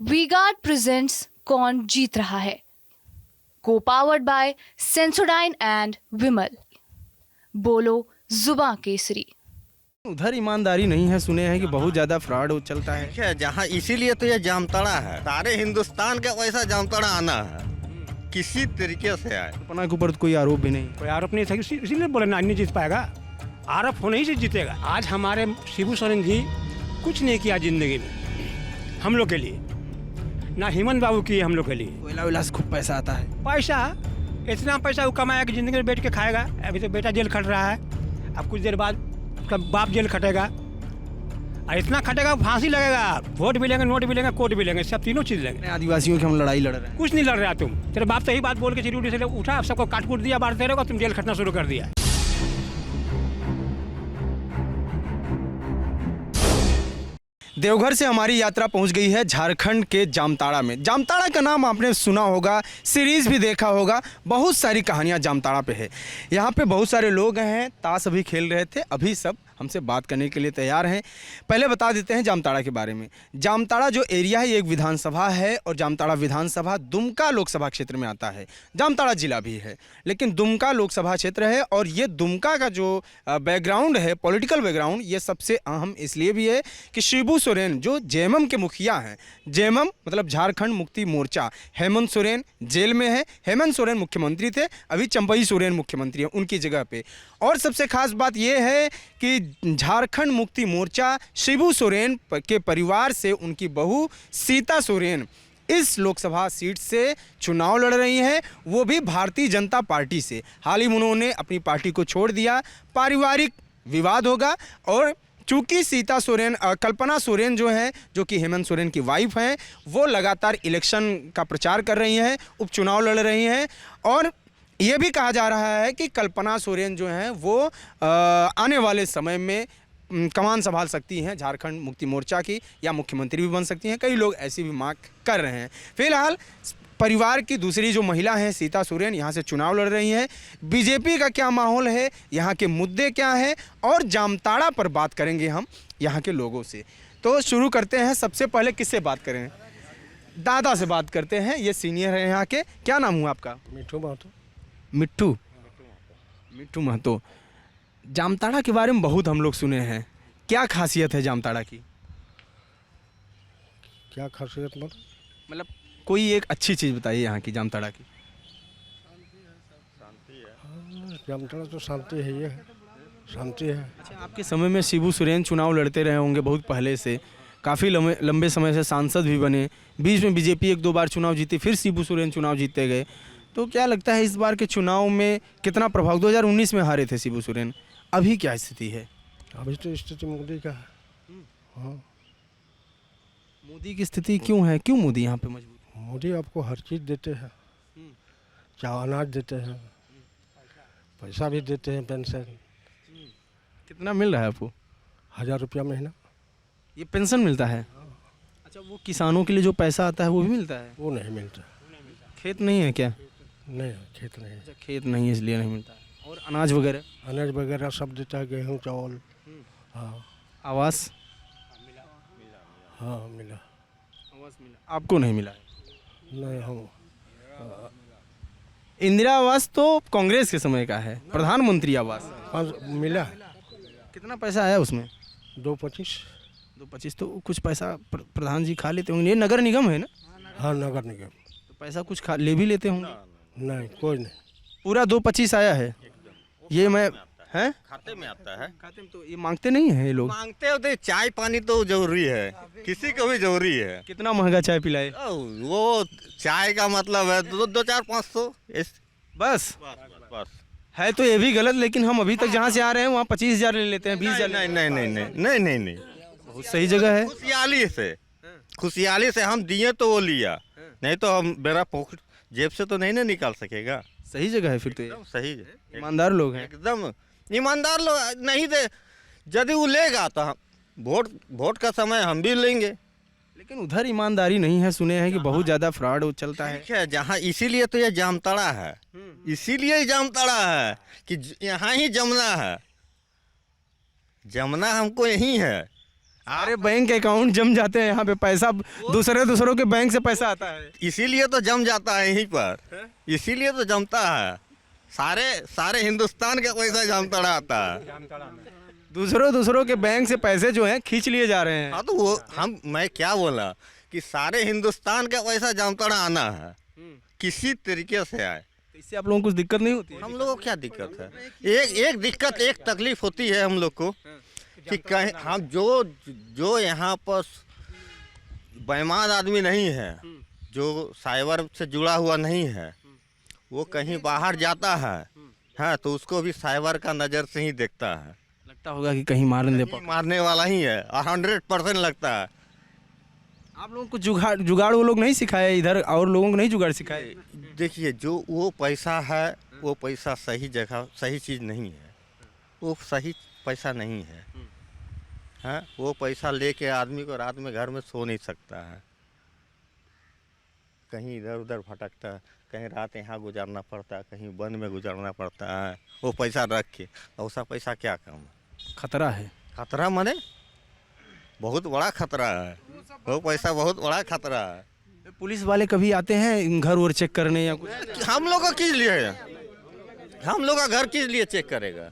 V-Guard presents कौन जीत रहा है, को पावर्ड बाय सेंसोडाइन एंड विमल। बोलो जुबां केसरी। उधर ईमानदारी नहीं है, सुने हैं कि बहुत ज्यादा फ्रॉड चलता है। है जहाँ, इसीलिए तो ये जामताड़ा है। सारे हिंदुस्तान का वैसा जामताड़ा आना है, किसी तरीके से आए। अपना के ऊपर तो कोई आरोप भी नहीं। कोई आरोप नहीं था, इसीलिए बोले ना नहीं जीत पाएगा। आरोप होने ही से जीतेगा। आज हमारे शिबू सोरेन जी कुछ नहीं किया जिंदगी में हम लोग के लिए, ना हेमंत बाबू किए हम लोग के लिए। कोयला विला से खूब पैसा आता है। पैसा, इतना पैसा वो कमाया कि जिंदगी में बैठ के खाएगा। अभी तो बेटा जेल खट रहा है, अब कुछ देर बाद उसका बाप जेल खटेगा, और इतना खटेगा फांसी लगेगा। वोट भी लेंगे, नोट भी लेंगे, कोर्ट भी लेंगे, सब तीनों चीज लेंगे। आदिवासियों की हम लड़ाई लड़ रहे हैं। कुछ नहीं लड़ रहा तुम। तेरे बाप तो यही बात बोल के चिड़ी से उठा, सबको काट कूट दिया, बांटते रहोगे, तुम जेल खटना शुरू कर दिया। देवघर से हमारी यात्रा पहुंच गई है झारखंड के जामताड़ा में। जामताड़ा का नाम आपने सुना होगा, सीरीज भी देखा होगा, बहुत सारी कहानियां जामताड़ा पे है। यहाँ पे बहुत सारे लोग हैं, ताश अभी खेल रहे थे, अभी सब हमसे बात करने के लिए तैयार हैं। पहले बता देते हैं जामताड़ा के बारे में। जामताड़ा जो एरिया है ये एक विधानसभा है, और जामताड़ा विधानसभा दुमका लोकसभा क्षेत्र में आता है। जामताड़ा जिला भी है, लेकिन दुमका लोकसभा क्षेत्र है। और ये दुमका का जो बैकग्राउंड है, पॉलिटिकल बैकग्राउंड, ये सबसे अहम इसलिए भी है कि शिबू सोरेन जो जेएमएम के मुखिया हैं, जेएमएम मतलब झारखंड मुक्ति मोर्चा, हेमंत सोरेन जेल में है। हेमंत सोरेन मुख्यमंत्री थे, अभी चंपई सोरेन मुख्यमंत्री हैं उनकी जगह पे। और सबसे खास बात यह है कि झारखंड मुक्ति मोर्चा शिबू सोरेन के परिवार से उनकी बहू सीता सोरेन इस लोकसभा सीट से चुनाव लड़ रही हैं, वो भी भारतीय जनता पार्टी से। हाल ही में उन्होंने अपनी पार्टी को छोड़ दिया, पारिवारिक विवाद होगा। और चूंकि सीता सोरेन, कल्पना सोरेन जो है, जो कि हेमंत सोरेन की वाइफ हैं, वो लगातार इलेक्शन का प्रचार कर रही हैं, उपचुनाव लड़ रही हैं। और ये भी कहा जा रहा है कि कल्पना सोरेन जो हैं वो आने वाले समय में कमान संभाल सकती हैं झारखंड मुक्ति मोर्चा की, या मुख्यमंत्री भी बन सकती हैं। कई लोग ऐसी भी मांग कर रहे हैं। फिलहाल परिवार की दूसरी जो महिला हैं सीता सोरेन, यहाँ से चुनाव लड़ रही हैं। बीजेपी का क्या माहौल है, यहाँ के मुद्दे क्या हैं, और जामताड़ा पर बात करेंगे हम यहाँ के लोगों से। तो शुरू करते हैं। सबसे पहले किससे बात करें? दादा से बात करते हैं, ये सीनियर है यहाँ के। क्या नाम हुआ आपका? मिठू महतो। मिट्टू महतो। जामताड़ा के बारे में बहुत हम लोग सुने हैं, क्या खासियत है जामताड़ा की? क्या खासियत मतलब कोई एक अच्छी चीज़ बताइए यहाँ की, जामताड़ा की। जामताड़ा तो शांति है, ये शांति है। अच्छा, आपके समय में शिबू सोरेन चुनाव लड़ते रहे होंगे बहुत पहले से, काफ़ी लंबे समय से सांसद भी बने। बीच में बीजेपी एक दो बार चुनाव जीती, फिर शिबू सोरेन चुनाव जीतते गए। तो क्या लगता है इस बार के चुनाव में कितना प्रभाव? 2019 में हारे थे शिबू सोरेन, अभी क्या स्थिति है? अभी तो स्थिति मोदी का है। हाँ, मोदी की स्थिति क्यों है, क्यों मोदी यहाँ पे मजबूत? मोदी आपको हर चीज़ देते हैं, चाहे अनाज देते हैं, पैसा भी देते हैं, पेंशन। कितना मिल रहा है आपको? 1000 रुपया महीना। ये पेंशन मिलता है? अच्छा, वो किसानों के लिए जो पैसा आता है वो भी मिलता है? वो नहीं मिलता। खेत नहीं है क्या? नहीं, खेत नहीं। अच्छा, खेत नहीं है इसलिए नहीं मिलता है। और अनाज वगैरह? अनाज वगैरह सब देता है, गेहूँ चावल। हाँ। आवास? हाँ मिला। आवास मिला, आपको नहीं मिला है? नहीं, हम इंदिरा आवास तो कांग्रेस के समय का है, प्रधानमंत्री आवास 5 मिला। कितना पैसा आया उसमें? 225। 225 तो कुछ पैसा प्रधान जी खा लेते होंगे, ये नगर निगम है ना? हाँ, नगर निगम। तो पैसा कुछ खा ले भी लेते होंगे? नहीं, कोई नहीं। पूरा 225 आया है? ये मैं हैं खाते में आता है। खाते में तो ये मांगते नहीं है ये लोग? मांगते होते, चाय पानी तो जरूरी है, किसी को भी जरूरी है। कितना महंगा चाय पिलाए? वो चाय का मतलब है 2-4-500 बस बस। है तो ये भी गलत, लेकिन हम अभी तक जहाँ से आ रहे हैं वहाँ 25,000 ले लेते हैं, 20,000। नहीं नहीं नहीं नहीं नहीं नहीं नहीं, बहुत सही जगह है। खुशहाली से हम दिए तो वो लिया, नहीं तो हम मेरा पॉकेट जेब से तो नहीं ना निकाल सकेगा। सही जगह है फिर तो ये। एकदम सही है, ईमानदार लोग हैं। एकदम ईमानदार लोग। नहीं दे, यदि वो लेगा तो हम वोट का समय हम भी लेंगे। लेकिन उधर ईमानदारी नहीं है, सुने हैं कि बहुत ज़्यादा फ्रॉड चलता है। ठीक है, जहाँ, इसीलिए तो ये जामताड़ा है, इसीलिए जामताड़ा है कि यहाँ ही जमुना है, जमुना हमको यही है। अरे बैंक अकाउंट जम जाते हैं यहाँ पे, पैसा दूसरों के बैंक से पैसा आता है। इसीलिए तो जम जाता है यहीं पर, इसीलिए तो जमता है। सारे हिंदुस्तान का पैसा जामताड़ा आता है। दूसरों के बैंक से पैसे जो हैं खींच लिए जा रहे हैं। हाँ तो वो मैं क्या बोला कि सारे हिंदुस्तान का पैसा जामताड़ा आना है, किसी तरीके से आए। इससे आप लोगों को कुछ दिक्कत नहीं होती? हम लोगों को क्या दिक्कत है? एक दिक्कत, एक तकलीफ होती है हम लोग को कि कहीं हम जो यहाँ पर बेईमान आदमी नहीं है, जो साइबर से जुड़ा हुआ नहीं है, वो कहीं बाहर जाता है, हाँ, तो उसको भी साइबर का नज़र से ही देखता है। लगता होगा कि कहीं मारने दे, मारने वाला ही है, 100% लगता है। आप लोगों को जुगाड़ वो लोग नहीं सिखाए इधर, और लोगों को नहीं जुगाड़ सिखाए? देखिए, जो वो पैसा है, वो पैसा सही जगह सही चीज़ नहीं है, वो सही पैसा नहीं है। हाँ, वो पैसा लेके आदमी को रात में घर में सो नहीं सकता है, कहीं इधर उधर भटकता है, कहीं रात यहाँ गुजारना पड़ता है, कहीं वन में गुजारना पड़ता है वो पैसा रख के। ऐसा पैसा क्या काम है? खतरा है। खतरा माने बहुत बड़ा खतरा है, वो पैसा बहुत बड़ा खतरा है। पुलिस वाले कभी आते हैं घर और चेक करने या कुछ? हम लोग का किस लिए, हम लोग का घर किस लिए चेक करेगा?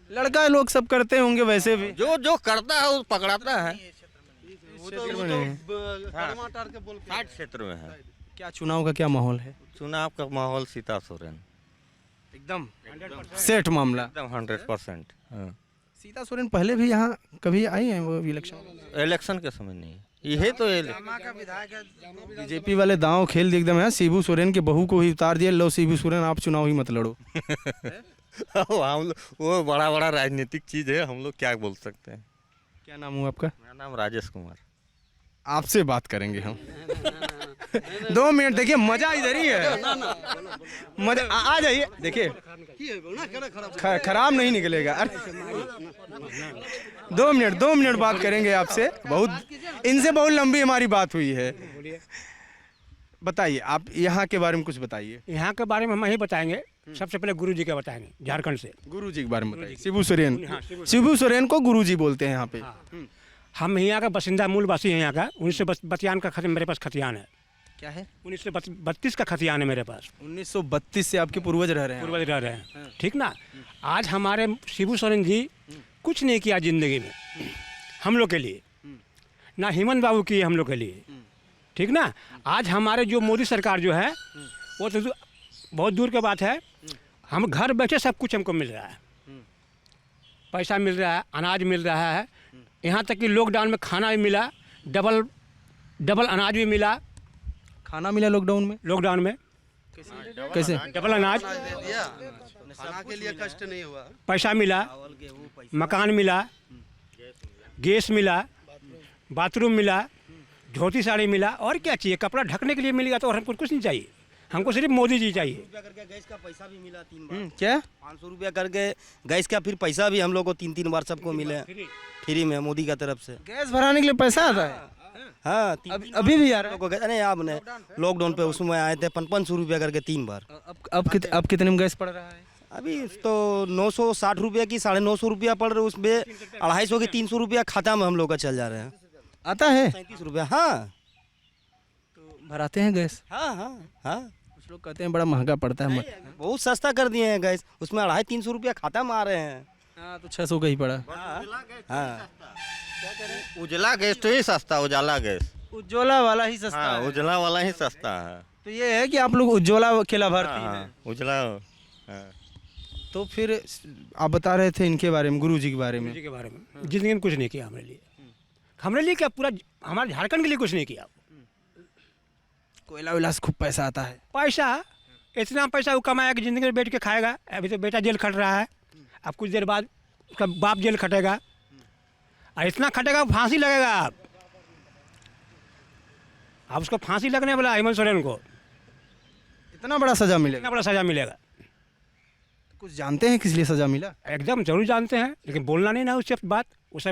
लड़का लोग सब करते होंगे वैसे भी। जो करता है वो पकड़ाता है। साठ क्षेत्र में है। क्या चुनाव का क्या माहौल है? चुनाव का माहौल सीता सोरेन, एकदम सेठ मामला, एकदम 100%। सीता सोरेन पहले भी यहाँ कभी आई हैं वो इलेक्शन के समय नहीं, यही तो बीजेपी वाले दांव खेल दिए एकदम है। शिबू सोरेन के बहू को ही उतार दिया, लो शिबू सोरेन आप चुनाव ही मत लड़ो। हम लोग वो बड़ा राजनीतिक चीज है, हम लोग क्या बोल सकते हैं। क्या नाम हुआ आपका? मेरा नाम राजेश कुमार। आपसे बात करेंगे हम। 2 मिनट देखिए, मजा इधर ही है, मजा आ जाइए। देखिए खराब नहीं निकलेगा। अरे 2 मिनट बात करेंगे आपसे, इनसे बहुत लंबी हमारी बात हुई है। बताइए आप यहाँ के बारे में कुछ बताइए। यहाँ के बारे में हम यही बताएंगे, सबसे पहले गुरु जी का बताएंगे, झारखंड से। गुरु जी के बारे में बताइए। शिबू सोरेन को गुरु जी बोलते हैं यहाँ पे। हम यहाँ का बसिंदा, मूल वासी हैं यहाँ का। 1932 का मेरे पास खतियान है। क्या है? 1932 का खतियान है मेरे पास। 1932 से आपके पूर्वज रह रहे हैं? पूर्वज रह रहे हैं, ठीक ना। आज हमारे शिबू सोरेन जी कुछ नहीं किया जिंदगी में हम लोग के लिए, ना हेमंत बाबू किए हम लोग के लिए, ठीक ना। आज हमारे जो मोदी सरकार जो है वो तो बहुत दूर की बात है, हम घर बैठे सब कुछ हमको मिल रहा है, पैसा मिल रहा है, अनाज मिल रहा है, यहाँ तक कि लॉकडाउन में खाना भी मिला, डबल अनाज भी मिला। खाना मिला लॉकडाउन में? कैसे? डबल अनाज, खाना के लिए कष्ट नहीं हुआ, पैसा मिला, मकान मिला, गैस मिला, बाथरूम मिला, धोती साड़ी मिला, और क्या चाहिए? कपड़ा ढकने के लिए मिल गया तो और हमको कुछ नहीं चाहिए, हमको सिर्फ मोदी जी चाहिए। करके गैस का पैसा भी मिला 3 बार। क्या? 500 रुपया करके गैस का फिर पैसा भी हम लोग को 3 बार सबको मिले फ्री में मोदी का तरफ से। गैस भराने के लिए पैसा आता है? हाँ, अभी भी आ रहा है? अरे आपने लॉकडाउन पे उसमें आए थे 500 रुपया करके 3 बार। अब कितने में गैस पड़ रहा है? अभी तो 960 रुपया की 950 रुपया पड़ रहे, उसमें 250 की 300 रुपया खाता में हम लोग का चल जा रहे हैं। आता है 37 रुपया। हाँ, तो भराते हैं गैस? हाँ, हाँ, हाँ। कुछ लोग कहते हैं बड़ा महंगा पड़ता है। बहुत सस्ता कर दिए हैं गैस, उसमें 250-300 रुपया खाता में आ रहे हैं। हाँ, तो 600 का ही पड़ा। हाँ, उजला गैस तो ही सस्ता, उजाला गैस, उज्ज्वला वाला ही सस्ता हाँ, है। उजला वाला ही सस्ता है। तो ये है कि आप लोग उज्ज्वला के लाभार्थी हैं। उजला, हाँ। तो फिर आप बता रहे थे इनके बारे में, गुरु जी के बारे में। जी के बारे में जिंदगी में कुछ नहीं किया हमारे लिए क्या, पूरा हमारे झारखंड के लिए कुछ नहीं किया। कोयला वैला से खूब पैसा आता है? पैसा, इतना पैसा वो कमाया कि जिंदगी में बैठ के खाएगा। अभी तो बेटा जेल खट रहा है, अब कुछ देर बाद उसका बाप जेल खटेगा, और इतना खटेगा फांसी लगेगा। अब उसको फांसी लगने वाला हेमंत सोरेन को, इतना बड़ा सजा इतना मिलेगा? बड़ा सजा मिलेगा। कुछ जानते हैं किस लिए सजा मिला? एकदम जरूर जानते हैं, लेकिन बोलना नहीं ना उससे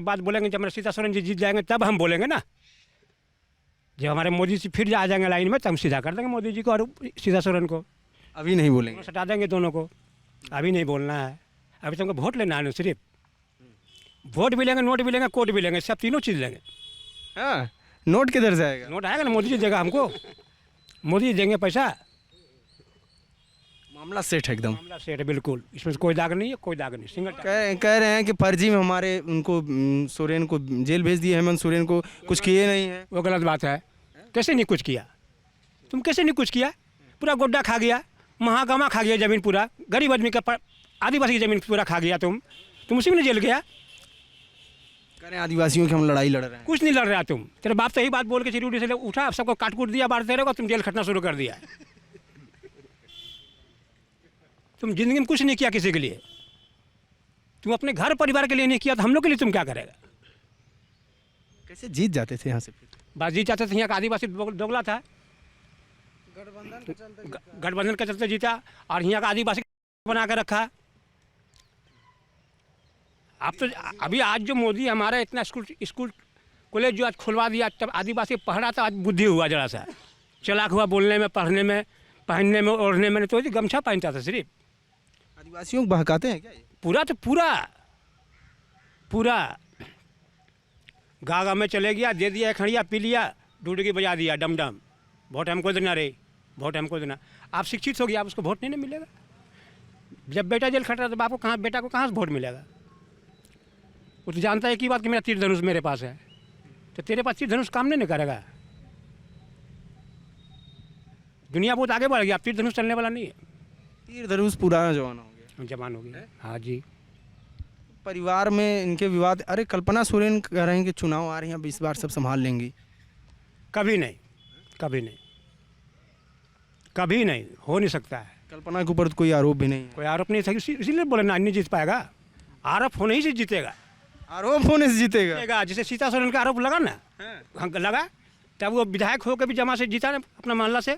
बात बोलेंगे जब मेरे सीता सोरेन जी जीत जाएंगे तब हम बोलेंगे ना। जब हमारे मोदी जी फिर आ जाएंगे लाइन में तब हम सीधा कर देंगे मोदी जी को और सीता सोरेन को, अभी नहीं बोलेंगे? सटा देंगे दोनों को। अभी नहीं बोलना है, अभी तुमको वोट लेना है ना सिर्फ। वोट भी लेंगे, नोट भी लेंगे, कोट भी लेंगे, सब तीनों चीज़ लेंगे। हाँ, नोट किधर से आएगा? नोट आएगा ना, मोदी जी देगा हमको, मोदी जी देंगे पैसा। मामला सेट है एकदम। मामला सेट है बिल्कुल, इसमें कोई दाग नहीं है, कोई दाग नहीं, सिंगल दाग। कह रहे हैं कि फर्जी में हमारे उनको सोरेन को जेल भेज दिए, हेमंत सोरेन को कुछ किए नहीं है। वो गलत बात है। कैसे नहीं कुछ किया? तुम कैसे नहीं कुछ किया? पूरा गोड्डा खा गया, महागामा खा गया ज़मीन पूरा, गरीब आदमी का आदिवासी की ज़मीन पूरा खा गया तुम उसी में जेल गया। कह रहे हैं आदिवासियों की हम लड़ाई लड़ रहे हैं। कुछ नहीं लड़ रहा तुम, तेरे बाप तो यही बात बोल के चिरूडी से उठा, सबको काट कूट दिया, बांटते रहोगे, तुम जेल खटना शुरू कर दिया। तुम जिंदगी में कुछ नहीं किया किसी के लिए, तुम अपने घर परिवार के लिए नहीं किया, तो हम लोग के लिए तुम क्या करेगा? कैसे जीत जाते थे यहाँ से फिर? बस जीत जाते थे, यहाँ का आदिवासी दोगला था, गठबंधन के चलते जीता, और यहाँ का आदिवासी बना के रखा। अब तो अभी आज जो मोदी हमारा इतना स्कूल कॉलेज जो आज खुलवा दिया, तब आदिवासी पढ़ा था, आज बुद्धि हुआ जरा सा, चलाक हुआ बोलने में, पढ़ने में, पहनने में, ओढ़ने में। तो गमछा पहनता था सिर्फ। आदिवासियों को बहकाते हैं क्या ये? पूरा तो पूरा गाँव में चले गया, दे दिया खड़िया, पी लिया, डुडकी बजा दिया, डम डम, वोट हमको देना रे, वोट हमको देना। आप शिक्षित हो गया, आप उसको वोट नहीं मिलेगा। जब बेटा जेल खट रहा तो बाप को कहाँ, बेटा को कहाँ से वोट मिलेगा? वो तो जानता है कि बात कि मेरा तीर धनुष मेरे पास है, तो तेरे पास तीर धनुष काम नहीं करेगा। दुनिया बहुत आगे बढ़ गई, अब तीर धनुष चलने वाला नहीं है। तीर धनुष पुराना जमाना हो गया, जमान हो गया। हाँ जी। परिवार में इनके विवाद। अरे कल्पना सोरेन कह रहे हैं कि चुनाव आ रहे हैं, अब इस बार सब संभाल लेंगी। कभी नहीं, कभी नहीं, कभी नहीं, हो नहीं सकता है। कल्पना के ऊपर तो कोई आरोप भी नहीं है। कोई आरोप नहीं था, इसीलिए बोले ना, नहीं जीत पाएगा। आरोप होने ही से जीतेगा। आरोप होने से जीतेगा? जीतेगा, जैसे सीता सोरेन का आरोप लगा ना, लगा, तब वो विधायक होकर भी जमा से जीता ना अपना मोहल्ला से।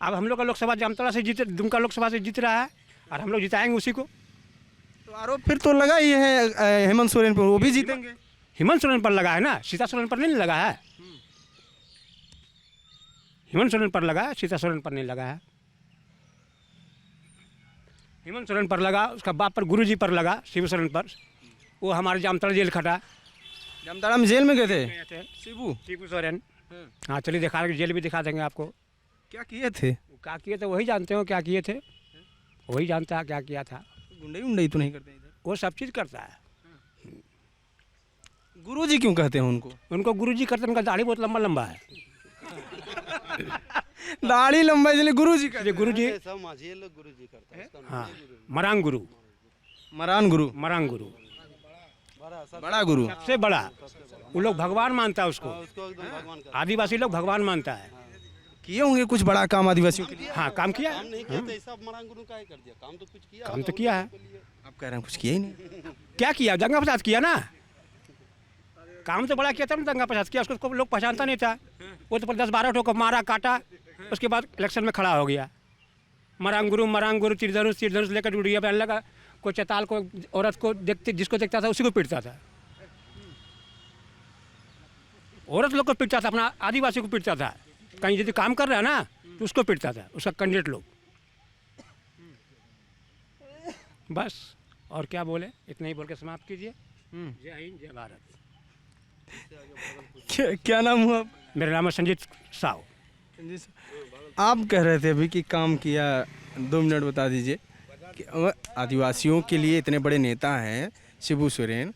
अब हम लोग का लोकसभा जामताड़ा से जीते, दुमका लोकसभा से जीत रहा है, और हम लोग जिताएंगे उसी को। तो आरोप फिर तो लगा ही है हेमंत सोरेन पर, वो भी जीतेंगे। हेमंत सोरेन पर लगा है ना, सीता सोरेन पर नहीं लगा है। हेमंत सोरेन पर लगा है, सीता सोरेन पर नहीं लगा है। हेमंत सोरेन पर लगा, उसका बाप पर, गुरुजी पर लगा, शिबू सोरेन पर। वो हमारे जामताड़ा जेल खटा। जामताड़ा में जेल में गए थे शिबू सोरेन। हाँ, चलिए दिखा देंगे, जेल भी दिखा देंगे आपको। क्या किए थे? क्या किए थे वही जानते हो, क्या किए थे वही जानता है क्या किया था। गुंडई उंडई तो नहीं करते इधर? वो सब चीज़ करता है। गुरुजी क्यों कहते हैं उनको? उनको गुरुजी करते हैं, उनका दाढ़ी बहुत लंबा लंबा है। दाढ़ी लंबा इसलिए गुरुजी कहते हैं। गुरुजी, सब माझी लोग गुरुजी करते हैं। हाँ, मरांग गुरु, मरान गुरु, मरांग गुरु, बड़ा गुरु, सबसे बड़ा। वो लोग भगवान मानता है उसको, आदिवासी लोग भगवान मानता है। किए होंगे कुछ बड़ा काम आदिवासियों के लिए। हाँ, काम किया, नहीं कहते सब मरांग गुरु का ही कर दिया, काम तो कुछ किया। काम तो किया है। आप कह रहे हैं कुछ किया ही नहीं। क्या किया? दंगा फसाद किया ना, काम तो बड़ा किया था ना, दंगा फसाद किया। उसको लोग पहचानता नहीं था, वो तो 10-12 ठोकर मारा, काटा, उसके बाद इलेक्शन में खड़ा हो गया। मरांग गुरु, तीर धनुष लेकर उड़िया पहन लगा। कोई चताल को, औरत को देखते, जिसको देखता था उसी को पीटता था। औरत लोग को पीटता था, अपना आदिवासी को पीटता था। कहीं यदि काम कर रहा है ना तो उसको पीटता था, उसका कैंडिडेट लोग। बस, और क्या बोले, इतना ही बोल के समाप्त कीजिए। जय हिंद, जय भारत। क्या नाम हुआ? मेरा नाम है संजीत साव। आप कह रहे थे अभी कि काम किया, 2 मिनट बता दीजिए। कि आदिवासियों के लिए इतने बड़े नेता हैं शिबू सोरेन,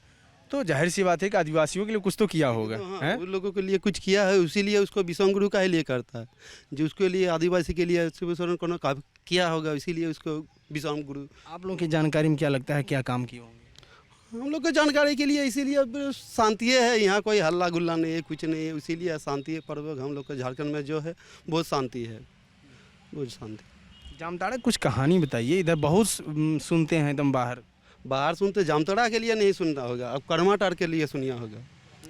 तो जाहिर सी बात है कि आदिवासियों के लिए कुछ तो किया होगा। हाँ, उन लोगों के लिए कुछ किया है, इसीलिए उसको विषम गुरु का ही लिए करता है। जो उसके लिए आदिवासी के लिए शिबू सोरेन को किया होगा, इसीलिए उसको विषम गुरु। आप लोगों की जानकारी में क्या लगता है क्या काम किए होंगे? हम लोग को जानकारी के लिए इसीलिए शांति है, यहाँ कोई हल्ला गुल्ला नहीं है, कुछ नहीं है, इसीलिए शांति पर्व हम लोग को झारखंड में जो है बहुत शांति है, बहुत शांति। जामताड़ा कुछ कहानी बताइए, इधर बहुत सुनते हैं एकदम बाहर सुनते, जामताड़ा के लिए नहीं सुनना होगा, अब कर्माटार के लिए सुनिया होगा,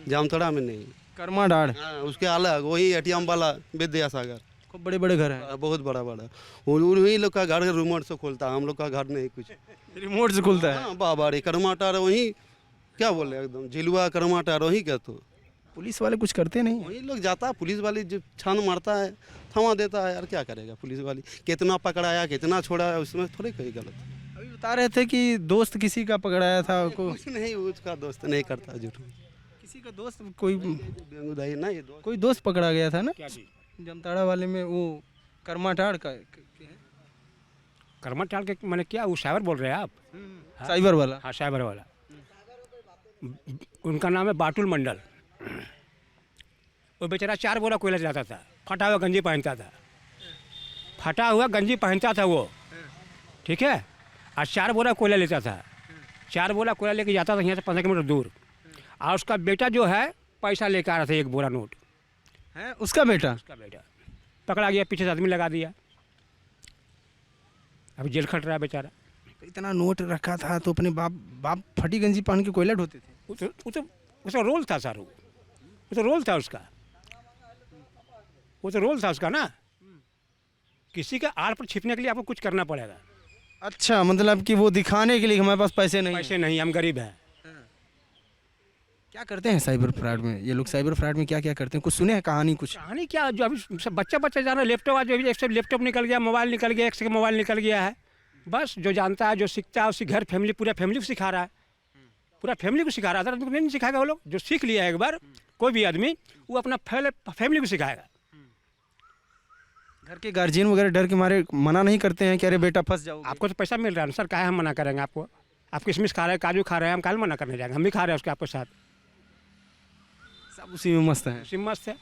जामताड़ा में नहीं। कर्माडाड़, हाँ, उसके अलग वही एटीएम वाला विद्यासागर, खूब बड़े बड़े घर हैं। बहुत बड़ा उन्हीं लोग का घर रिमोट से खोलता है, हम लोग का घर नहीं कुछ रिमोट से खुलता है। हाँ, बाबा रे, कर्माटार वही क्या बोले, एकदम झिलुआ कर्माटार वही क्या। तो पुलिस वाले कुछ करते नहीं? वही लोग जाता है, पुलिस वाली जो छान मारता है, थमा देता है यार, क्या करेगा पुलिस वाली। कितना पकड़ाया, कितना छोड़ा है, उसमें थोड़ी कोई गलत। अभी बता रहे थे कि दोस्त किसी का पकड़ाया था को कुछ नहीं, उसका दोस्त नहीं करता झूठ। किसी का दोस्त कोई बेंगूदाई ना ये दोस्त। कोई दोस्त पकड़ा गया था ना क्या चीज़? जामताड़ा वाले में, वो कर्माटाड़ का कर्मा टाल के मैंने क्या, वो साइबर बोल रहे हैं आप? साइबर वाला। हाँ, साइबर वाला। उनका नाम है बाटुल मंडल। वो बेचारा 4 बोरा कोयला जाता था, फटा हुआ गंजी पहनता था, फटा हुआ गंजी पहनता था वो, ठीक है। और 4 बोरा कोयला लेता था, 4 बोरा कोयला लेके जाता था यहाँ से 15 किलोमीटर दूर। और उसका बेटा जो है पैसा लेकर आ रहा था 1 बोरा नोट। है उसका बेटा। उसका बेटा पकड़ा गया, पीछे से आदमी लगा दिया, अभी जेल खट रहा है बेचारा। तो इतना नोट रखा था तो अपने बाप फटी गंजी पहन के कोयला ढोते थे। उसका रोल था सर, वो तो रोल था उसका, वो तो रोल था उसका ना। किसी का आड़ पर छिपने के लिए आपको कुछ करना पड़ेगा। अच्छा, मतलब कि वो दिखाने के लिए कि हमारे पास पैसे नहीं पैसे नहीं, हम गरीब हैं। क्या करते हैं साइबर फ्रॉड में ये लोग? साइबर फ्रॉड में क्या क्या करते हैं? कुछ सुने हैं कहानी कुछ? कहानी क्या, जो अभी सब बच्चा जाना, लैपटॉप आज अभी एक से लैपटॉप निकल गया, मोबाइल निकल गया, एक से मोबाइल निकल गया है। बस जो जानता है, जो सीखता है, उसकी घर फैमिली, पूरा फैमिली को सिखा रहा है, पूरा फैमिली को सिखा रहा है। तो नहीं सिखाएगा वो लोग, जो सीख लिया है एक बार कोई भी आदमी, वो अपना फैमिली को सिखाएगा। घर के गार्जियन वगैरह डर के मारे मना नहीं करते हैं कि अरे बेटा फंस जाओ? आपको तो पैसा मिल रहा है ना सर, काहे हम मना करेंगे आपको? आप किशमिश खा रहे हैं, काजू खा रहे हैं, हम काहे मना करने जाएंगे? हम भी खा रहे हैं उसके आपके साथ, सब उसी में मस्त हैं। उसी में मस्त है।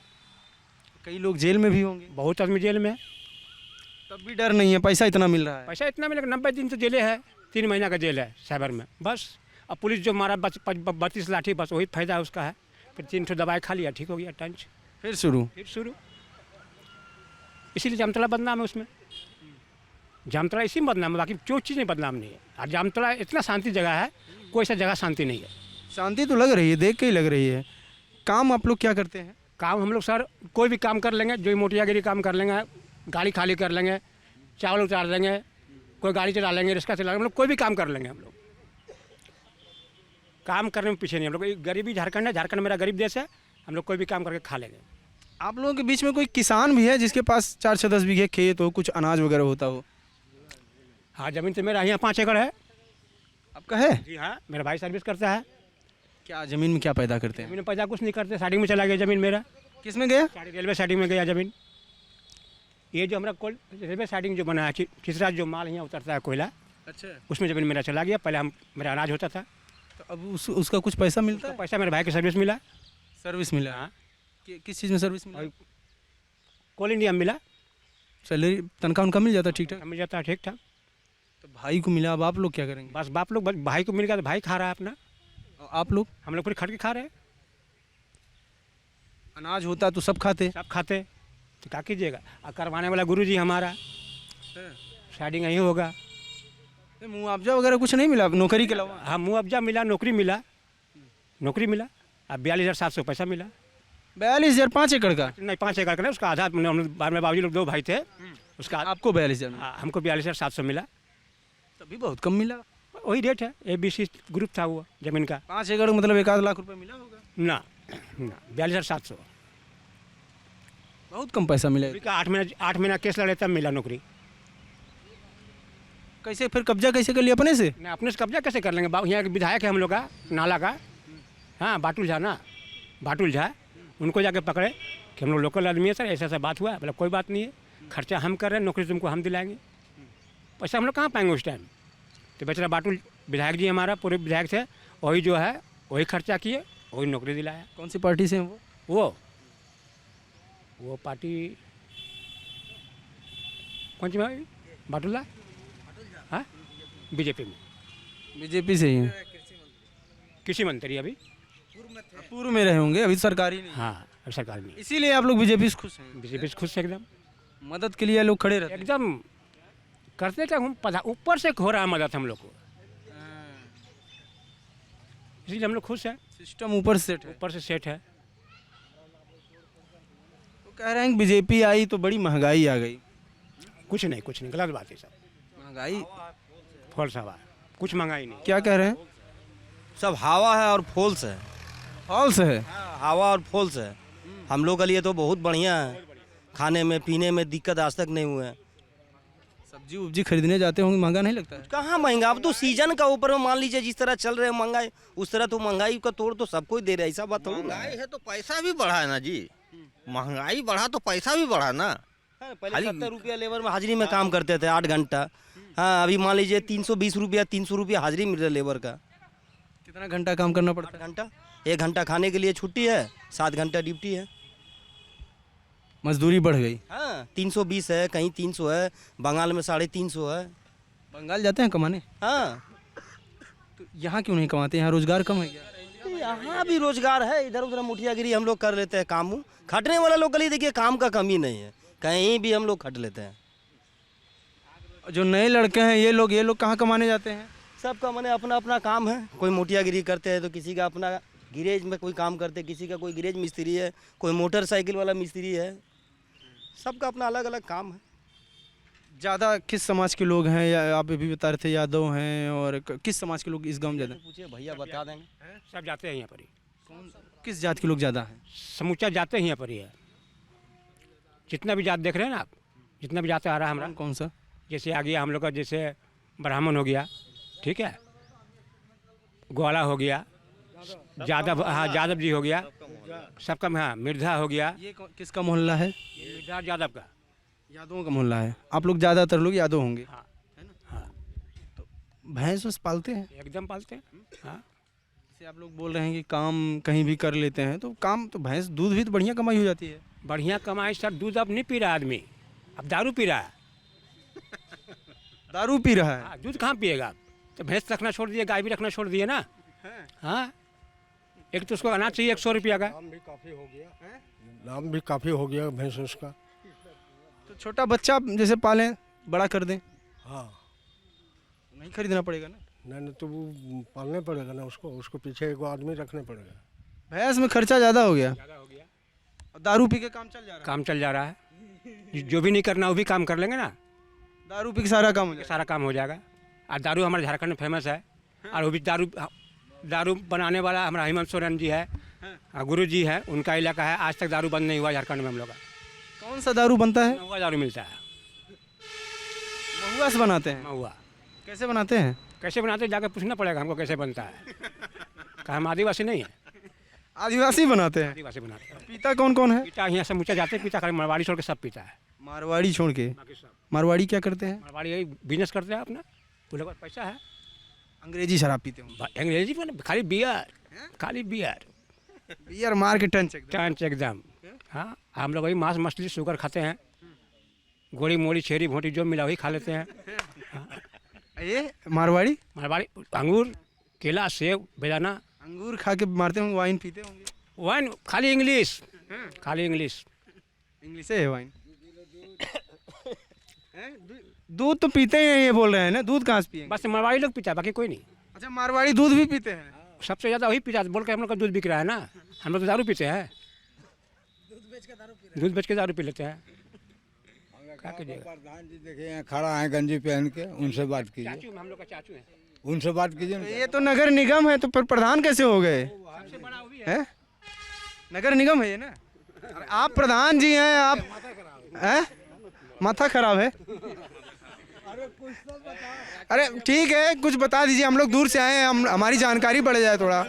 कई लोग जेल में भी होंगे, बहुत आदमी जेल में है। तब भी डर नहीं है, पैसा इतना मिल रहा है। पैसा इतना मिलेगा, 90 दिन तो जेले है, 3 महीना का जेल है साइबर में बस। अब पुलिस जो मारा 32 लाठी, बस वही फायदा है उसका है। फिर 3 दवाई खा लिया, ठीक हो गया, टंच फिर शुरू। इसीलिए जामतड़ा बदनाम है उसमें। जामतड़ा इसी में बदनाम है, बाकी जो चीज़ नहीं बदनाम नहीं है। और जामतड़ा इतना शांति जगह है, कोई सा जगह शांति नहीं है। शांति तो लग रही है, देख के ही लग रही है। काम आप लोग क्या करते हैं? काम हम लोग सर कोई भी काम कर लेंगे, जो मोटियागिरी काम कर लेंगे, गाड़ी खाली कर लेंगे, चावल उतार लेंगे, कोई गाड़ी चला लेंगे, रिक्शा चला लेंगे, हम लोग कोई भी काम कर लेंगे। हम लोग काम करने में पीछे नहीं, हम लोग गरीबी झारखंड है, झारखंड मेरा गरीब देश है, हम लोग कोई भी काम करके खा लेंगे। आप लोगों के बीच में कोई किसान भी है जिसके पास 4 से 10 बीघे खेत हो, कुछ अनाज वगैरह होता हो? हाँ, ज़मीन तो मेरा यहाँ 5 एकड़ है। आपका है? जी हाँ, मेरा भाई सर्विस करता है। क्या ज़मीन में क्या पैदा करते हैं? ज़मीन में पैदा कुछ नहीं करते, साइडिंग में चला गया ज़मीन मेरा। किस में गया? रेलवे साइडिंग में गया ज़मीन। ये जो हमारा रेलवे साइडिंग जो बना है, खिसरा जो माल यहाँ उतरता है कोयला, अच्छा, उसमें ज़मीन मेरा चला गया। पहले मेरा अनाज होता था, तो अब उसका कुछ पैसा मिलता तो है? पैसा मेरे भाई की सर्विस मिला। सर्विस मिला? हाँ, किस चीज़ में सर्विस मिला? और कोल इंडिया में मिला, सैलरी तनख्वाह उनका मिल जाता ठीक ठाक? मिल जाता है ठीक ठाक। तो भाई को मिला, अब आप लोग क्या करेंगे? बस बाप लोग, भाई को मिल गया तो भाई खा रहा है अपना, और आप लोग? हम लोग पूरी खट के खा रहे हैं। अनाज होता तो सब खाते। सब खाते, तो क्या कीजिएगा। और करवाने वाला गुरुजी हमारा, साइडिंग यही होगा। मुआवजा वगैरह कुछ नहीं मिला नौकरी के अलावा? हाँ, मुआवजा मिला, नौकरी मिला, अब 42,700 पैसा मिला। 42,000 5 एकड़ का? नहीं, 5 एकड़ का नहीं, उसका आधा बाद में बाबूजी लोग 2 भाई थे, उसका आपको 42,000? हाँ, हमको 42,700 मिला। तभी बहुत कम मिला। वही रेट है, ABC ग्रुप था वो ज़मीन का। 5 एकड़ मतलब 1 आध लाख रुपए मिला होगा? ना 42,700। बहुत कम पैसा मिला। 8 महीना केस लड़े तब मिला नौकरी। कैसे फिर कब्जा कैसे कर लिया अपने से? ना, अपने से कब्जा कैसे कर लेंगे? यहाँ के विधायक है हम लोग का, नाला का, हाँ, बाटुल झा, उनको जाके पकड़े कि हम लोग लोकल आदमी है सर, ऐसा बात हुआ। मतलब कोई बात नहीं है, खर्चा हम कर रहे हैं, नौकरी तुमको हम दिलाएंगे। पैसा हम लोग कहाँ पाएंगे उस टाइम? तो बेचारा बाटुल विधायक जी हमारा, पूरे विधायक थे, वही जो है वही खर्चा किए, वही नौकरी दिलाया। कौन सी पार्टी से हैं वो पार्टी कौन सी भाई? बाटुल्ला, हाँ, बीजेपी में, बीजेपी से ही हैं? कृषि मंत्री अभी पूर्व में रहे होंगे, अभी सरकारी नहीं। हाँ, अभी सरकार में। इसीलिए आप लोग बीजेपी से खुश हैं? बीजेपी से खुश है एकदम, मदद के लिए लोग खड़े रहते हैं? एकदम करते क्या, हम ऊपर से हो रहा है मदद हम लोग को, इसलिए हम लोग खुश हैं। सिस्टम ऊपर से सेट है। तो कह रहे हैं कि बीजेपी आई तो बड़ी महंगाई आ गई। कुछ नहीं, गलत बात है सब। महंगाई फॉल्स हवा, कुछ महंगाई नहीं। क्या कह रहे हैं? सब हवा है और फॉल्स है। फॉल्स है? हवा और फॉल्स है। हम लोग के लिए तो बहुत बढ़िया है, खाने में पीने में दिक्कत आज तक नहीं हुआ है। सब्जी उब्जी खरीदने जाते होंगे, महंगा नहीं लगता है? कहाँ महंगा, अब तो सीजन का ऊपर में मान लीजिए जिस तरह चल रहे हैं महंगाई, उस तरह तो महंगाई का तोड़ तो सबको ही दे रहा है, ऐसा बात थोड़ी ना महंगाई है तो पैसा भी बढ़ा है ना जी, महंगाई बढ़ा तो पैसा भी बढ़ा ना। हाँ, पहले 70 रुपया लेबर में हाजिरी में काम करते थे 8 घंटा। हाँ, अभी मान लीजिए 320 रुपया 300 रुपया हाजिरी मिल रहा है लेबर का। कितना घंटा काम करना पड़ता 8 घंटा, 1 घंटा खाने के लिए छुट्टी है, 7 घंटा ड्यूटी है। है? मजदूरी बढ़ गई। हाँ, 320 है, कहीं 300 है, बंगाल में 350 है। बंगाल जाते हैं कमाने? हाँ, तो यहाँ क्यों नहीं कमाते? यहाँ रोजगार कम है क्या? यहाँ भी रोजगार है, इधर उधर मुठियागिरी हम लोग कर लेते हैं काम। खटने वाला लोग गली देखिए, काम का कमी नहीं है, कहीं भी हम लोग खट लेते हैं। जो नए लड़के हैं ये लोग कहाँ कमाने जाते हैं? सबका मैंने अपना अपना काम है, कोई मोटियागिरी करते हैं तो किसी का अपना गिरेज में कोई काम करते हैं, किसी का कोई गिरेज मिस्त्री है, कोई मोटरसाइकिल वाला मिस्त्री है, सबका अपना अलग अलग काम है। ज़्यादा किस समाज के लोग हैं? या आप अभी बता रहे थे यादव हैं, और किस समाज के लोग इस गाँव में ज़्यादा? पूछिए भैया बता देंगे। सब जाते हैं यहाँ पर ही, किस जात के लोग ज़्यादा हैं? समूचा जाते हैं यहाँ पर ही है। जितना भी जात देख रहे हैं ना आप, जितना भी जाते आ रहा है हमारा, कौन सा? जैसे आ गया हम लोग का, जैसे ब्राह्मण हो गया, ठीक है, ग्वाला हो गया, यादव, हाँ यादव जी हो गया, सबका, हाँ मिर्धा हो गया, ये किसका मोहल्ला है? मिर्धा यादव का। यादवों का मोहल्ला है। आप लोग ज़्यादातर लोग यादव होंगे, हाँ, है ना? हाँ, तो भैंस वैंस पालते हैं? एकदम पालते हैं। हाँ, जैसे आप लोग बोल रहे हैं कि काम कहीं भी कर लेते हैं, तो काम तो भैंस दूध भी तो बढ़िया कमाई हो जाती है। बढ़िया कमाई सर, दूध अब नहीं पी रहा आदमी, अब दारू पी रहा है। दारू पी रहा है? हाँ, दूध कहाँ पिएगा? तो भैंस रखना छोड़ दिए, गाय भी रखना छोड़ दिए ना। हाँ, एक तो उसको अनाज चाहिए 100 रुपया का। दाम भी काफ़ी हो गया भैंस उसका। तो छोटा बच्चा जैसे पालें, बड़ा कर दें, हाँ, नहीं खरीदना पड़ेगा ना? नहीं तो वो पालने पड़ेगा ना उसको पीछे एक आदमी रखने पड़ेगा। भैंस में खर्चा ज़्यादा हो गया, और दारू पी के काम चल जा रहा है। काम चल जा रहा है, जो भी नहीं करना वो भी काम कर लेंगे ना, दारू पी के सारा काम हो जाएगा। सारा काम हो जाएगा। और दारू हमारे झारखंड में फेमस है, और वो भी दारू बनाने वाला हमारा हेमंत सोरेन जी है, गुरु जी है, उनका इलाका है। आज तक दारू बंद नहीं हुआ झारखंड में हम लोग का। कौन सा दारू बनता है? महुआ दारू मिलता है, महुआ से बनाते हैं? महुआ। कैसे बनाते हैं? कैसे बनाते हैं जाकर पूछना पड़ेगा हमको कैसे बनता है। कहा हम आदिवासी नहीं है, आदिवासी बनाते हैं। आदिवासी बनाते हैं। पीता कौन कौन है? पीता यहाँ समूचा जाते पीता, खाली मारवाड़ी छोड़ के सब पीता है। मारवाड़ी छोड़ के? बाकी सब मारवाड़ी क्या करते हैं? मारवाड़ी यही बिजनेस करते हैं अपना, उन लोगों का पैसा है। अंग्रेजी शराब पीते होंगे? अंग्रेजी में खाली बियर, खाली बियर, बियर मार के टंच एकदम। टंच एकदम। हाँ, हम लोग वही मांस मछली शुगर खाते हैं, गोड़ी मोड़ी छेरी भोटी जो मिला वही खा लेते हैं। ये मारवाड़ी मारवाड़ी अंगूर केला सेब बेदाना, अंगूर खा के मारते होंगे, वाइन पीते होंगे? वाइन खाली इंग्लिश, खाली इंग्लिश। इंग्लिश है वाइन। दूध तो पीते ही हैं, ये बोल रहे हैं ना, दूध कहाँ से पिएंगे? बस मारवाड़ी लोग पीता है, बाकी कोई नहीं। अच्छा, मारवाड़ी दूध भी पीते हैं? सबसे ज़्यादा वही पीता है, बोल के हम लोग का दूध बिक रहा है ना, हम लोग तो दारू पीते हैं, दूध बेच के दारू पी लेते हैं। क्या कीजिएगा? प्रधान जी देखिए यहाँ खड़ा है गंजी पहन के, उनसे बात कीजिए, चाचू हम लोग का चाचू है। उनसे बात कीजिए ना। ये तो नगर निगम है, तो फिर प्रधान कैसे हो गए? सबसे बड़ा वो भी है। हैं? नगर निगम है ये ना? अरे आप प्रधान जी हैं, आप हैं? माथा खराब है? अरे ठीक है, कुछ बता दीजिए, हम लोग दूर से आए हैं, हमारी जानकारी बढ़ जाए थोड़ा।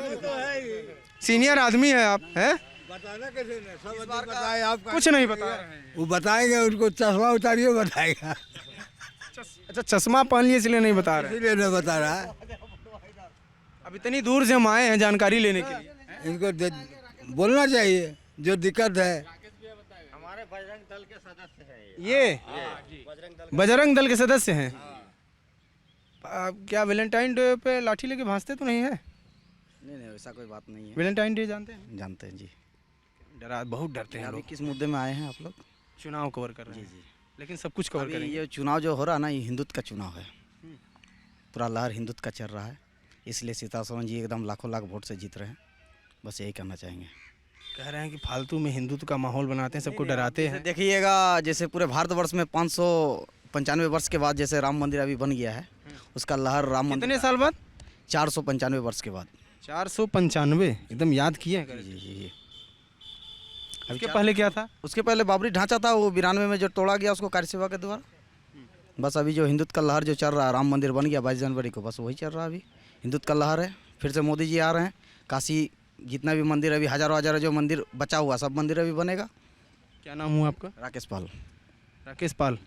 सीनियर आदमी है आप, हैं? बताना कैसे नहीं, सब बताए आप कुछ नहीं बता रहे हैं। वो बताएंगे, उनको चश्मा उतारिए बताएगा, अच्छा, चश्मा पहन लिए इसलिए नहीं बता रहे हैं। इसीलिए नहीं बता रहा है। अब इतनी दूर से हम आए हैं जानकारी लेने के लिए। इनको बोलना चाहिए जो दिक्कत है। हमारे बजरंग दल के सदस्य हैं ये बजरंग दल के सदस्य हैं? क्या वैलेंटाइन डे पे लाठी लेके भांजते तो नहीं है? नहीं वैसा कोई बात नहीं है। वैलेंटाइन डे जानते हैं? जानते हैं जी। बहुत डरते हैं अभी लोग। किस मुद्दे में आए हैं आप लोग? चुनाव कवर कर रहे जी हैं, जी। लेकिन सब कुछ कवर अभी करेंगे। ये चुनाव जो हो रहा है ना, ये हिंदुत्व का चुनाव है, पूरा लहर हिंदुत्व का चल रहा है, इसलिए सीतारमण जी एकदम लाखों लाख वोट से जीत रहे हैं। बस यही कहना चाहेंगे। कह रहे हैं कि फालतू में हिंदुत्व का माहौल बनाते हैं, सबको डराते हैं। देखिएगा, जैसे पूरे भारतवर्ष में 595 वर्ष के बाद जैसे राम मंदिर अभी बन गया है, उसका लहर राम मंदिर कितने साल बाद? 495 वर्ष के बाद। 495, एकदम याद किए हैं। जी जी जी। उसके पहले क्या था? उसके पहले बाबरी ढांचा था, वो 92 में जो तोड़ा गया उसको कार्य सेवा के द्वारा, बस अभी जो हिंदुत्व का लहर जो चल रहा है, राम मंदिर बन गया 22 जनवरी को, बस वही चल रहा है अभी। हिंदुत्व का लहर है, फिर से मोदी जी आ रहे हैं। काशी जितना भी मंदिर अभी हज़ारों हज़ारों जो मंदिर बचा हुआ सब मंदिर अभी बनेगा। क्या नाम हुआ आपका? राकेश पाल। राकेश पाल।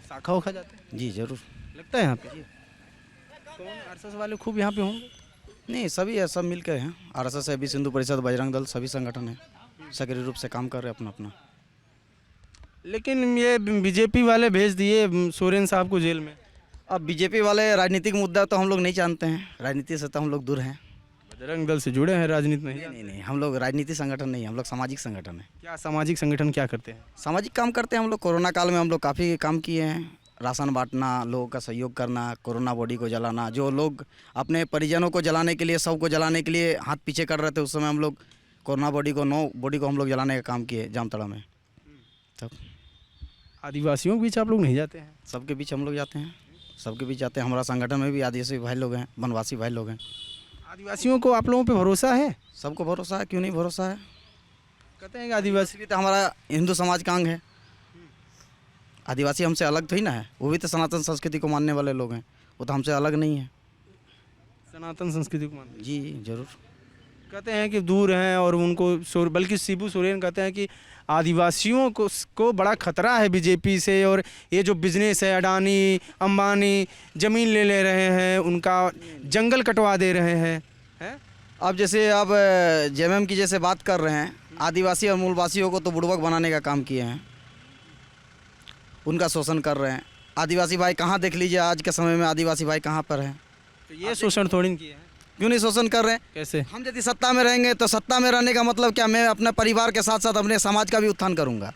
शाखा उखा जाते हैं? जी जरूर। लगता है यहाँ पे कौन आरएसएस वाले खूब यहाँ पे होंगे? नहीं, सभी है, सब मिल के हैं। RSS है, विश्व हिंदू परिषद, बजरंग दल, सभी संगठन है, सक्रिय रूप से काम कर रहे हैं अपना अपना। लेकिन ये बीजेपी वाले भेज दिए सोरेन साहब को जेल में। अब बीजेपी वाले राजनीतिक मुद्दा तो हम लोग नहीं जानते हैं, राजनीति से तो हम लोग दूर हैं। बजरंग दल से जुड़े हैं, राजनीति नहीं? नहीं नहीं, हम लोग राजनीति संगठन नहीं, हम लोग सामाजिक संगठन है। क्या सामाजिक संगठन क्या करते हैं? सामाजिक काम करते हैं हम लोग। कोरोना काल में हम लोग काफ़ी काम किए हैं, राशन बांटना, लोगों का सहयोग करना, कोरोना बॉडी को जलाना। जो लोग अपने परिजनों को जलाने के लिए, सबको जलाने के लिए हाथ पीछे कर रहे थे, उस समय हम लोग कोरोना बॉडी को, 9 बॉडी को हम लोग जलाने का काम किए जामताड़ा में। तब आदिवासियों के बीच आप लोग नहीं जाते हैं? सबके बीच हम लोग जाते हैं, सबके बीच जाते हैं। हमारा संगठन में भी आदिवासी भाई लोग हैं, वनवासी भाई लोग हैं। आदिवासियों को आप लोगों पे भरोसा है? सबको भरोसा है, क्यों नहीं भरोसा है। कहते हैं कि आदिवासी भी तो हमारा हिंदू समाज का अंग है। आदिवासी हमसे अलग थोड़ी ना है, वो भी तो सनातन संस्कृति को मानने वाले लोग हैं, वो तो हमसे अलग नहीं है। सनातन संस्कृति को मानते हैं? जी जरूर। कहते हैं कि दूर हैं और उनको बल्कि शिबू सोरेन कहते हैं कि आदिवासियों को बड़ा खतरा है बीजेपी से, और ये जो बिजनेस है, अडानी अंबानी ज़मीन ले रहे हैं, उनका जंगल कटवा दे रहे हैं। अब जैसे आप जेएमएम की जैसे बात कर रहे हैं, आदिवासी और मूलवासियों को तो बुड़बक बनाने का काम किए हैं, उनका शोषण कर रहे हैं। आदिवासी भाई कहाँ देख लीजिए, आज के समय में आदिवासी भाई कहाँ पर हैं। तो ये शोषण थोड़ी किए हैं। क्यों नहीं शोषण कर रहे हैं? कैसे? हम यदि सत्ता में रहेंगे तो सत्ता में रहने का मतलब क्या, मैं अपने परिवार के साथ साथ अपने समाज का भी उत्थान करूंगा।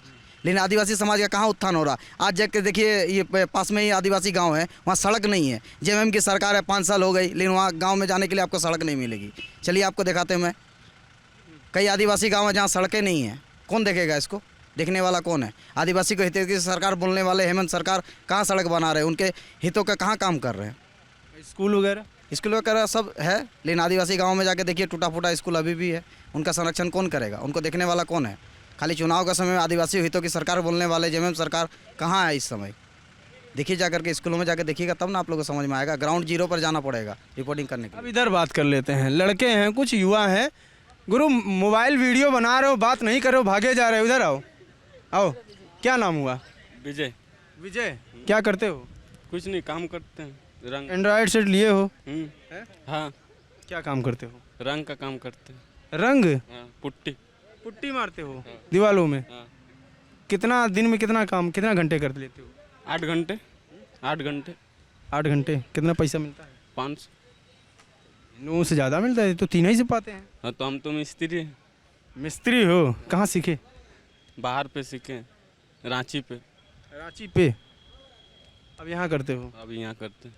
लेकिन आदिवासी समाज का कहाँ उत्थान हो रहा? आज जाके देखिए, ये पास में ही आदिवासी गांव है, वहाँ सड़क नहीं है। जेएमएम की सरकार है, 5 साल हो गई, लेकिन वहाँ गाँव में जाने के लिए आपको सड़क नहीं मिलेगी। चलिए आपको दिखाते हैं मैं, कई आदिवासी गाँव है जहाँ सड़कें नहीं हैं। कौन देखेगा इसको? देखने वाला कौन है? आदिवासी को हितों की सरकार बोलने वाले हेमंत सरकार कहाँ सड़क बना रहे हैं, उनके हितों का कहाँ काम कर रहे हैं? स्कूल वगैरह सब है, लेकिन आदिवासी गांव में जाके देखिए टूटा फूटा स्कूल अभी भी है। उनका संरक्षण कौन करेगा? उनको देखने वाला कौन है? खाली चुनाव का समय में आदिवासी हितों की सरकार बोलने वाले जेएमएम सरकार कहाँ है इस समय? देखिए जा करके स्कूलों में जाके देखिएगा, तब ना आप लोगों को समझ में आएगा। ग्राउंड जीरो पर जाना पड़ेगा रिपोर्टिंग करने के लिए। अब इधर बात कर लेते हैं। लड़के हैं, कुछ युवा हैं। गुरु, मोबाइल वीडियो बना रहे हो, बात नहीं कर रहे हो, भागे जा रहे हो, इधर आओ। आओ, क्या नाम हुआ? विजय। विजय, क्या करते हो? कुछ नहीं, काम करते हैं, रंग। एंड्रॉयड सेट लिए हो? हाँ। क्या काम करते हो? रंग का काम करते हैं। रंग? हाँ, पुट्टी मारते हो? हाँ। दीवालों में? हाँ। कितना दिन में कितना घंटे कर लेते हो? 8 घंटे। 8 घंटे। 8 घंटे। कितना पैसा मिलता है? 500। लोगों से ज़्यादा मिलता है, तो 3 ही से पाते हैं। हाँ, तो हम तो मिस्त्री हैं। मिस्त्री हो? कहाँ सीखे? बाहर पे सीखे, रांची पे। रांची पे? अब यहाँ करते हो? अब यहाँ करते हैं।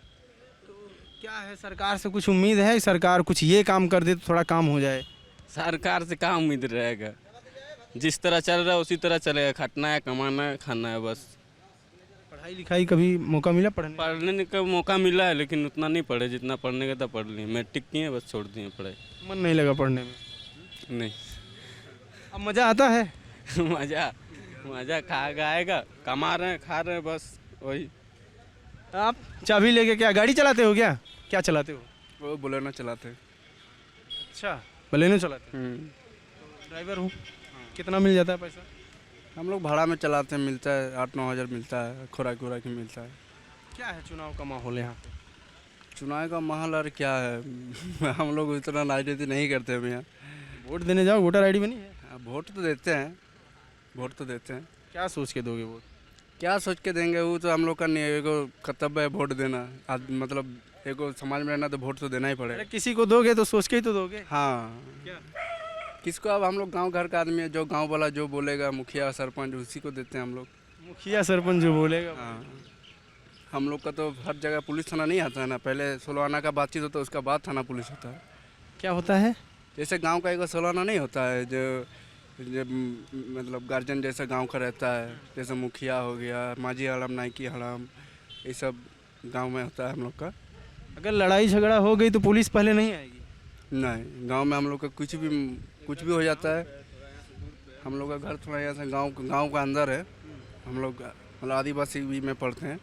तो क्या है, सरकार से कुछ उम्मीद है? सरकार कुछ ये काम कर दे तो थोड़ा काम हो जाए। सरकार से क्या उम्मीद रहेगा? जिस तरह चल रहा है उसी तरह चलेगा। खटना है, कमाना है, खाना है, बस। पढ़ाई लिखाई कभी मौका मिला पढ़ने का मौका मिला है, लेकिन उतना नहीं पढ़े जितना पढ़ने का था। पढ़ लिए, मैट्रिक किए, बस छोड़ दिए पढ़ाई। मन नहीं लगा पढ़ने में? नहीं। अब मज़ा आता है? मज़ा आएगा, कमा रहे हैं, खा रहे हैं, बस वही। आप चाबी लेके क्या गाड़ी चलाते हो? क्या चलाते हो? वो बोलेनो चलाते हैं। अच्छा, बलेनो चलाते हैं। ड्राइवर हूँ। कितना मिल जाता है पैसा? हम लोग भाड़ा में चलाते हैं, मिलता है 8-9 हज़ार मिलता है, खुराक ही मिलता है। क्या है चुनाव का माहौल यहाँ पे? चुनाव का माहौल और क्या है, हम लोग उतना राजनीति नहीं करते हम यहाँ। वोट देने जाओ, वोटर आईडी बनी है? वोट तो देते हैं। क्या सोच के दोगे वोट? क्या सोच के देंगे, वो तो हम लोग का नहीं, एगो कर्तव्य है वोट देना। मतलब एगो समाज में रहना तो वोट तो देना ही पड़ेगा। किसी को दोगे तो सोच के ही तो दोगे। हाँ। क्या? किसको? अब हम लोग गांव घर का आदमी है, जो गांव वाला जो बोलेगा, मुखिया सरपंच, उसी को देते हैं हम लोग। मुखिया सरपंच जो बोलेगा? हाँ। हम लोग का तो हर जगह पुलिस थाना नहीं आता है ना। पहले सोलवाना का बातचीत होता है, उसका बाद थाना पुलिस होता है। क्या होता है? जैसे गांव का एक सोलवाना नहीं होता है, जो मतलब गार्जियन जैसा गांव का रहता है, जैसे मुखिया हो गया, माझी हड़म, नायकी हड़म, ये सब गांव में होता है हम लोग का। अगर लड़ाई झगड़ा हो गई तो पुलिस पहले नहीं आएगी? नहीं, गांव में हम लोग का कुछ भी हो जाता है। हम लोग का घर थोड़ा यहाँ से गांव का अंदर है। हम लोग मतलब आदिवासी भी में पढ़ते हैं,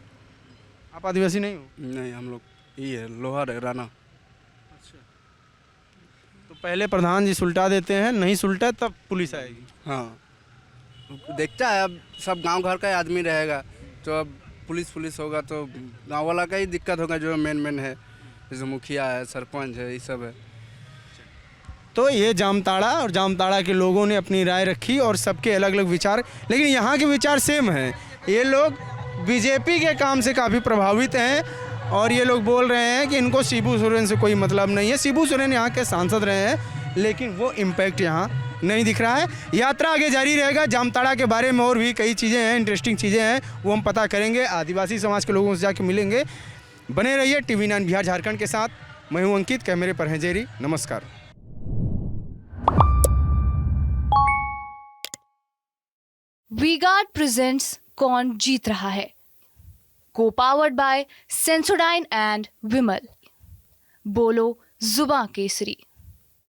आप आदिवासी नहीं हो? नहीं, हम लोग ये है लोहार है, राणा। तो पहले प्रधान जी सुलटा देते हैं, नहीं सुलटा तब पुलिस आएगी। हाँ, देखता है अब सब गांव घर का ही आदमी रहेगा तो अब पुलिस होगा तो गांव वाला का ही दिक्कत होगा, जो मेन है, जैसे मुखिया है, सरपंच है, ये सब है। तो ये जामताड़ा और जामताड़ा के लोगों ने अपनी राय रखी और सबके अलग अलग विचार, लेकिन यहाँ के विचार सेम हैं। ये लोग बीजेपी के काम से काफ़ी प्रभावित हैं और ये लोग बोल रहे हैं कि इनको शिबू सोरेन से कोई मतलब नहीं है। शिबू सोरेन यहाँ के सांसद रहे हैं लेकिन वो इम्पैक्ट यहाँ नहीं दिख रहा है। यात्रा आगे जारी रहेगा। जामताड़ा के बारे में और भी कई चीज़ें हैं, इंटरेस्टिंग चीज़ें हैं, वो हम पता करेंगे, आदिवासी समाज के लोगों से जाके मिलेंगे। बने रहिए TV9 बिहार झारखंड के साथ। मैं हूँ अंकित, कैमरे पर हैं जेरी। नमस्कार। वीगार्ड प्रेजेंट्स कौन जीत रहा है, को पावर्ड बाय सेंसोडाइन एंड विमल। बोलो जुबां केसरी।